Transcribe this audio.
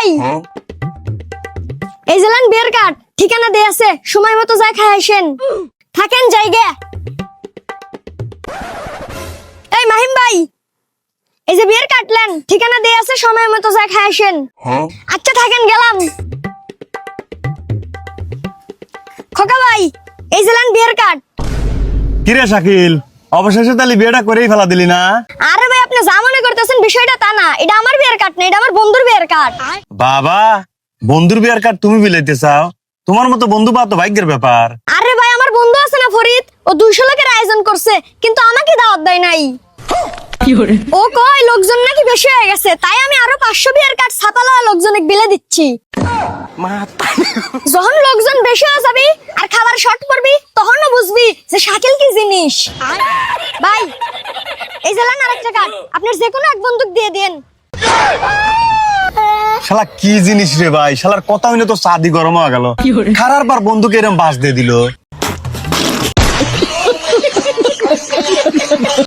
ভাই এই জেলান বিয়ের কার্ড ঠিকানা দেয়া আছে, সময় মতো যায় খাই আসেন। থাকেন জায়গা। এই মাহিম ভাই, এই যে বিয়ের কাটলেন, ঠিকানা দেয়া আছে, সময় মতো যায় খাই আসেন। আচ্ছা থাকেন, গেলাম। খোকা ভাই, এই জেলান বিয়ের কার্ড। কিরে শাকিল, অবশেষে তাহলে বিয়েটা করেই ফেলা দিলি না? আরে ভাই, আপনি যা মনে করতেছেন বিষয়টা তা না, এটা আমার বিয়ের কার্ড না, এটা আমার বন্ধুর বিয়ের কার্ড। বাবা, বন্ধুর বিয়ার কার্ড তুমি বিলাইতে চাও? তোমার মতো বন্ধু পাওয়া তো ভাগ্যের ব্যাপার। আরে ভাই, আমার বন্ধু আছে না ফরিদ, ও 200 লোকের আয়োজন করছে, কিন্তু আমাকে দাওয়াত দেয় নাই। ও কয় লোকজন নাকি বেশি হয়ে গেছে, তাই আমি আরো 500 বিয়ের কার্ড ছাপালা লোকজনে বিলে দিচ্ছি। যখন লোকজন বেশি হয়ে যাবি আর খাবার শর্ট পড়বি, তখনও বুঝবি যে শাকিল কি জিনিস। ভাই, এই জেলান আরেকটা কার্ড, আপনার যে কোনো এক বন্দুক দিয়ে দেন। শালা কি জিনিস রে ভাই, শালার কথা হইলে তো চাঁদি গরম হয়ে গেল। খারার পর বন্ধুকে এরম বাস দিয়ে দিল।